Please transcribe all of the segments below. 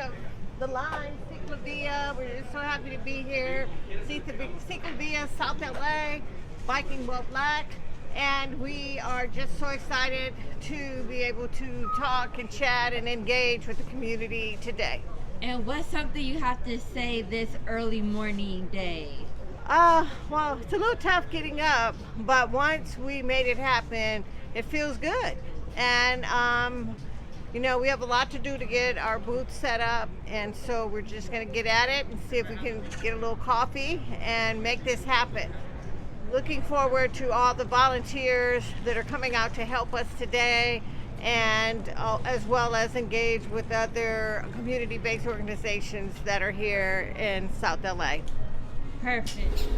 of the line, Ciclavia. We're just so happy to be here. Ciclavia, South LA, Biking While Black. And we are just so excited to be able to talk and chat and engage with the community today. And what's something you have to say this early morning day? Well, it's a little tough getting up, but once we made it happen, it feels good. And, we have a lot to do to get our booth set up, and so we're just going to get at it and see if we can get a little coffee and make this happen. Looking forward to all the volunteers that are coming out to help us today, and as well as engage with other community-based organizations that are here in South LA. Perfect.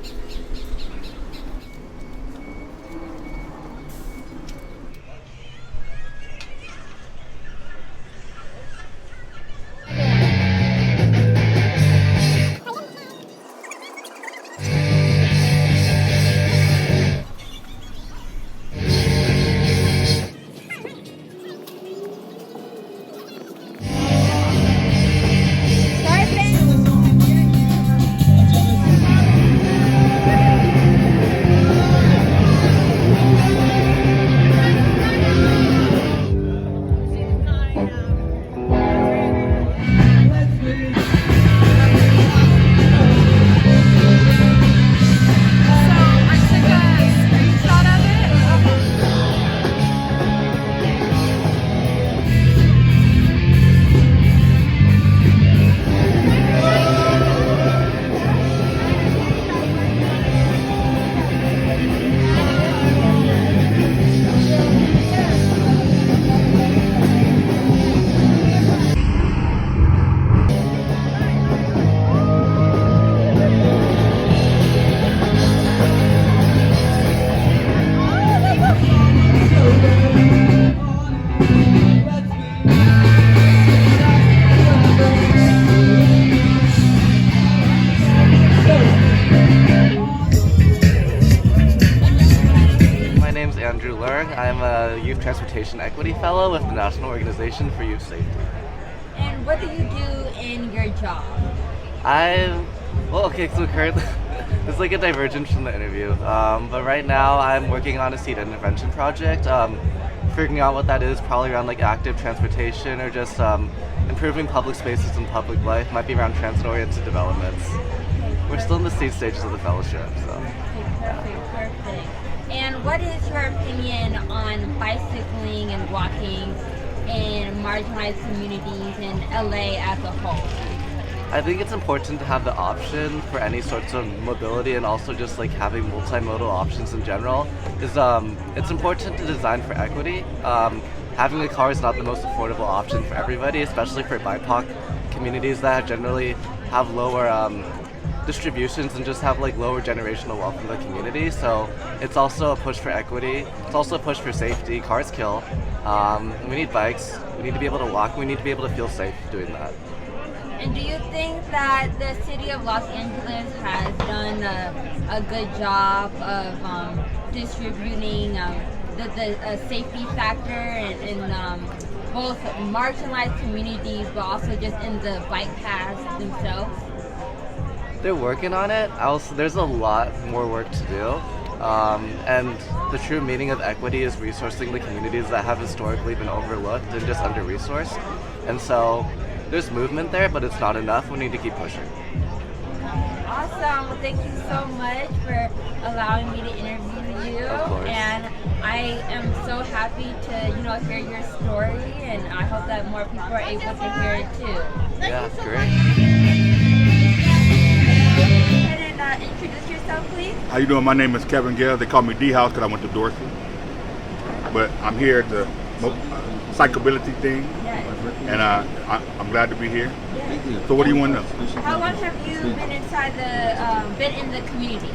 I'm a Youth Transportation Equity Fellow with the National Organization for Youth Safety. And what do you do in your job? So currently, it's like a divergence from the interview. But right now I'm working on a seed intervention project. Figuring out what that is, probably around like active transportation or just improving public spaces and public life. Might be around transit-oriented developments. We're still in the seed stages of the fellowship, so. Perfect. And what is your opinion on bicycling and walking in marginalized communities in LA as a whole? I think it's important to have the option for any sorts of mobility, and also just like having multimodal options in general. It's important to design for equity. Having a car is not the most affordable option for everybody, especially for BIPOC communities that generally have lower distributions and just have like lower generational wealth in the community. So it's also a push for equity. It's also a push for safety. Cars kill. We need bikes. We need to be able to walk. We need to be able to feel safe doing that. And do you think that the city of Los Angeles has done a good job of distributing the safety factor in both marginalized communities, but also just in the bike paths themselves? They're working on it. There's a lot more work to do. And the true meaning of equity is resourcing the communities that have historically been overlooked and just under-resourced. And so there's movement there, but it's not enough. We need to keep pushing. Awesome. Well, thank you so much for allowing me to interview you. Of course. And I am so happy to, hear your story, and I hope that more people are able to hear it too. Yeah, great. Go ahead and introduce yourself, please. How you doing? My name is Kevin Gale. They call me D-House because I went to Dorsey. But I'm here at the psychability thing, and I'm glad to be here. Yes. So what do you want to know? How long have you been in the community?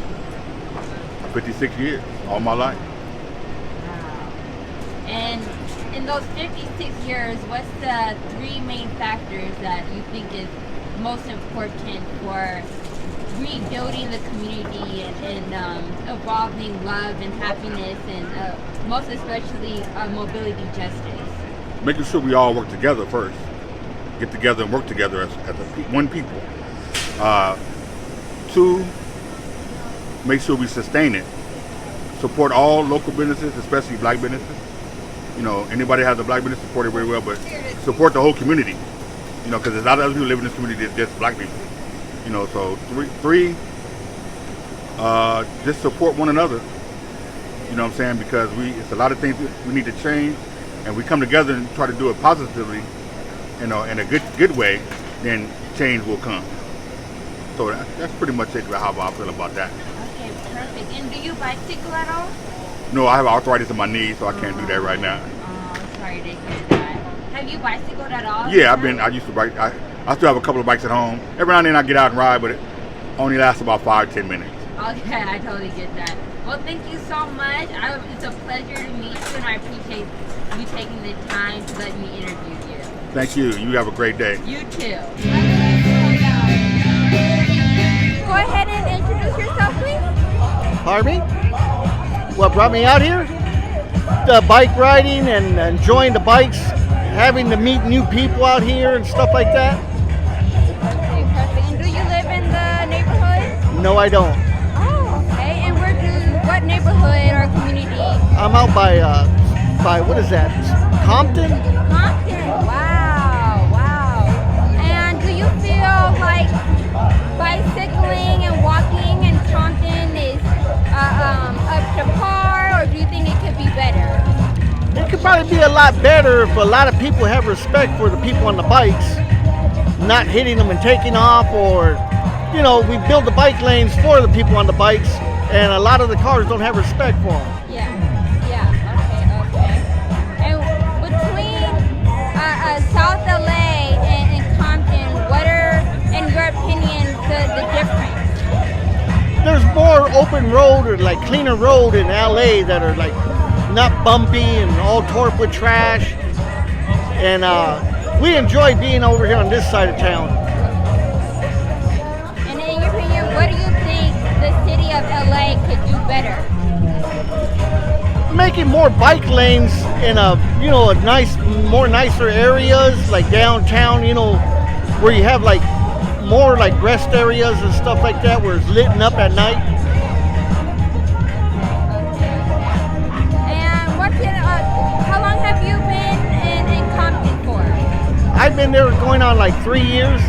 56 years, all my life. Wow. And in those 56 years, what's the three main factors that you think is most important for rebuilding the community and evolving love and happiness, and most especially mobility justice? Making sure we all work together first. get together and work together as one people. 2, make sure we sustain it. Support all local businesses, especially black businesses. Anybody has a black business, support it very well, but support the whole community. Because there's a lot of other people live in this community than just black people. So 3, just support one another. You know what I'm saying? Because it's a lot of things we need to change, and we come together and try to do it positively, in a good way, then change will come. So that's pretty much it, how I feel about that. Okay, perfect. And do you bicycle at all? No, I have arthritis in my knee, so I can't do that right now. Oh, sorry to hear that. Have you bicycled at all? Yeah, I used to bike. I still have a couple of bikes at home. Every now and then I get out and ride, but it only lasts about 5-10 minutes. Okay, I totally get that. Well, thank you so much. It's a pleasure to meet you, and I appreciate you taking the time to let me interview you. Thank you. You have a great day. You too. Go ahead and introduce yourself, please. Pardon me? What brought me out here? The bike riding and enjoying the bikes, having to meet new people out here and stuff like that. Okay, perfect. And do you live in the neighborhood? No, I don't. Oh, okay. And what neighborhood or community? I'm out by what is that? Compton? Compton. Wow. And do you feel like bicycling and walking in Compton is up to par, or do you think it could be better? It could probably be a lot better if a lot of people have respect for the people on the bikes, not hitting them and taking off, or, we build the bike lanes for the people on the bikes, and a lot of the cars don't have respect for them. Yeah. Okay. And between South LA and Compton, what are, in your opinion, the difference? There's more open road or like cleaner road in LA that are like not bumpy and all tore up with trash. And we enjoy being over here on this side of town. And in your opinion, what do you think the city of LA could do better? Making more bike lanes in more nicer areas like downtown, where you have like more like rest areas and stuff like that where it's lit up at night. And how long have you been in Compton for? I've been there going on like 3 years.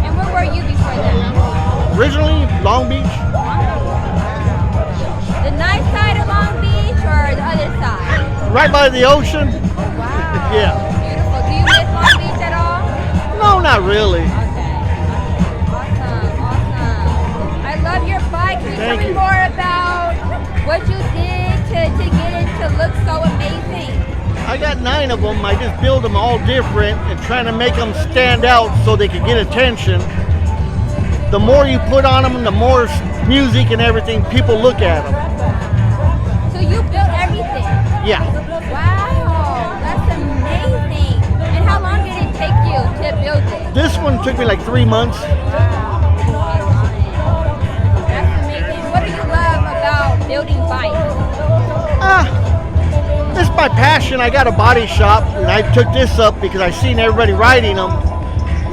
And where were you before that? Originally, Long Beach. The nice side of Long Beach or the other side? Right by the ocean. Wow. Yeah. Beautiful. Do you miss Long Beach at all? No, not really. Okay. Awesome. I love your bike. Can you tell me more about what you did to get it to look so amazing? I got 9 of them. I just build them all different and trying to make them stand out so they can get attention. The more you put on them, the more music and everything, people look at them. So you built everything? Yeah. Wow, that's amazing. And how long did it take you to build it? This one took me like 3 months. That's amazing. What do you love about building bikes? It's my passion. I got a body shop, and I took this up because I seen everybody riding them.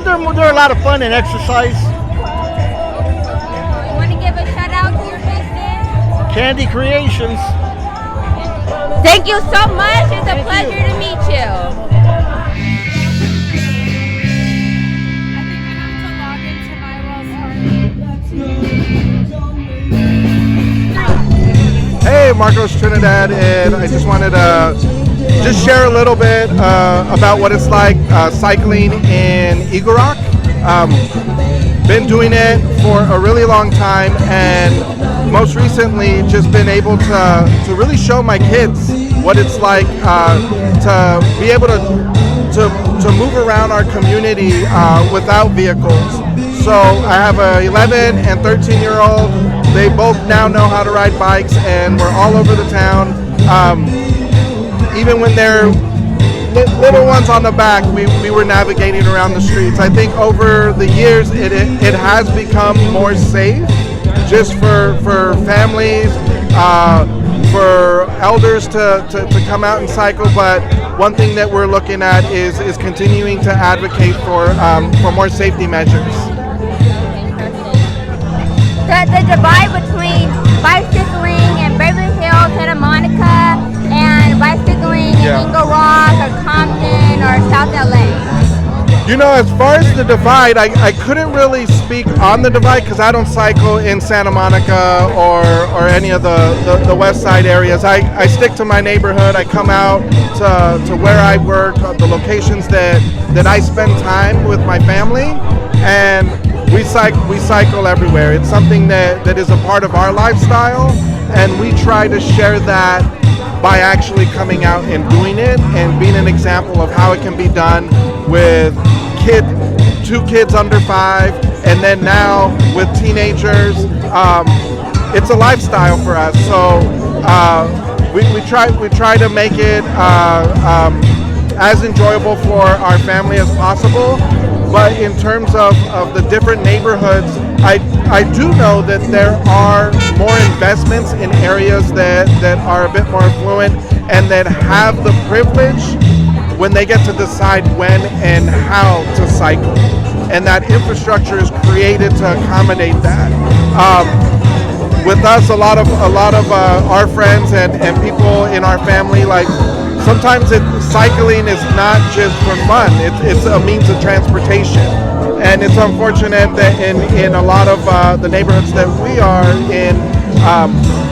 They're a lot of fun and exercise. You want to give a shout out to your business? Candy Creations. Thank you so much. It's a pleasure to meet you. Hey, Marcos Trinidad, and I just wanted to just share a little bit about what it's like cycling in Eagle Rock. Been doing it for a really long time, and most recently just been able to really show my kids what it's like to be able to move around our community without vehicles. So I have a 11 and 13-year-old. They both now know how to ride bikes, and we're all over the town. Even when they're little ones on the back, we were navigating around the streets. I think over the years it has become more safe just for families, for elders to come out and cycle, but one thing that we're looking at is continuing to advocate for more safety measures. The divide between bicycling in Beverly Hills, Santa Monica, and bicycling in Eagle Rock or Compton or South LA. You know, as far as the divide, I couldn't really speak on the divide because I don't cycle in Santa Monica or any of the west side areas. I stick to my neighborhood. I come out to where I work, the locations that I spend time with my family, and we cycle everywhere. It's something that is a part of our lifestyle, and we try to share that by actually coming out and doing it and being an example of how it can be done with 2 kids under 5, and then now with teenagers. It's a lifestyle for us, so we try to make it as enjoyable for our family as possible. But in terms of the different neighborhoods, I do know that there are more investments in areas that are a bit more affluent and that have the privilege when they get to decide when and how to cycle. And that infrastructure is created to accommodate that. With us, a lot of our friends and people in our family, like, sometimes cycling is not just for fun. It's a means of transportation, and it's unfortunate that in a lot of the neighborhoods that we are in,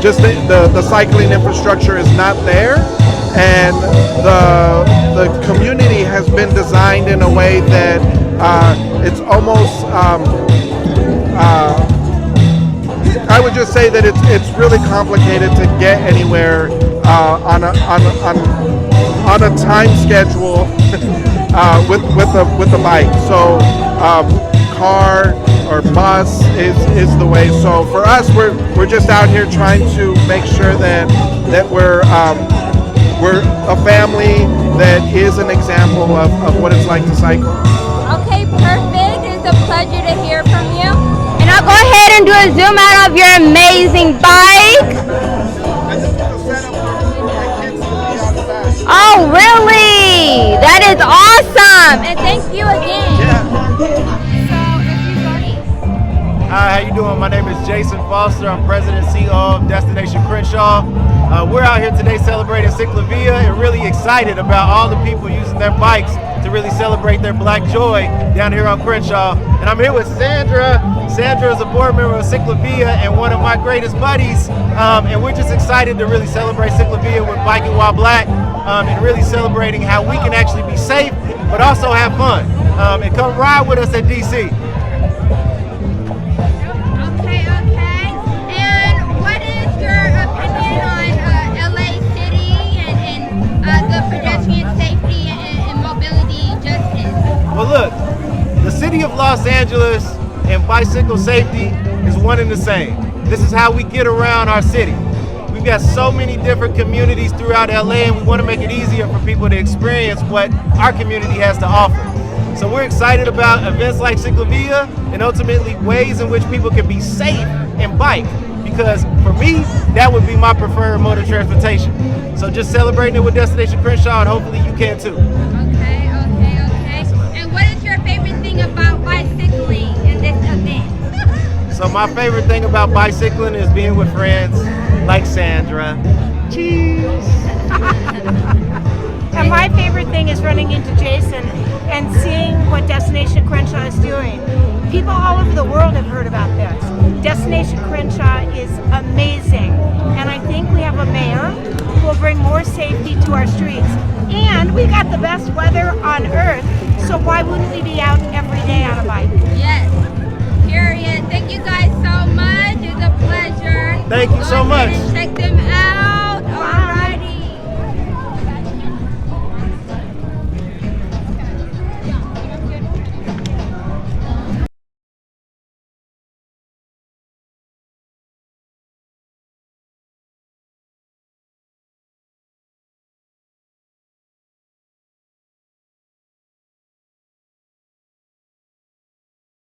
just the cycling infrastructure is not there, and the community has been designed in a way that it's almost. I would just say that it's really complicated to get anywhere on a time schedule with the bike. So car or bus is the way. So for us, we're just out here trying to make sure that we're a family that is an example of what it's like to cycle. Okay, perfect. It's a pleasure to hear from you. And I'll go ahead and do a zoom out of your amazing bike. Oh, really? That is awesome. And thank you again. Hi, how you doing? My name is Jason Foster. I'm President and CEO of Destination Crenshaw. We're out here today celebrating Ciclavia and really excited about all the people using their bikes to really celebrate their Black joy down here on Crenshaw. And I'm here with Sandra. Sandra is a board member of Ciclavia and one of my greatest buddies. And we're just excited to really celebrate Ciclavia with Biking While Black and really celebrating how we can actually be safe, but also have fun. And come ride with us at DC. Well, look, the city of Los Angeles and bicycle safety is one and the same. This is how we get around our city. We've got so many different communities throughout LA, and we want to make it easier for people to experience what our community has to offer. So we're excited about events like Ciclavia and ultimately ways in which people can be safe and bike, because for me, that would be my preferred mode of transportation. So just celebrating it with Destination Crenshaw, and hopefully you can too. About bicycling in this event? So my favorite thing about bicycling is being with friends like Sandra. Cheese! And my favorite thing is running into Jason and seeing what Destination Crenshaw is doing. People all over the world have heard about this. Destination Crenshaw is amazing, and I think we have a mayor who will bring more safety to our streets. And we got the best weather on earth, so why wouldn't we be out every day on a bike? Yes, period. Thank you guys so much. It's a pleasure. Thank you so much. Check them out.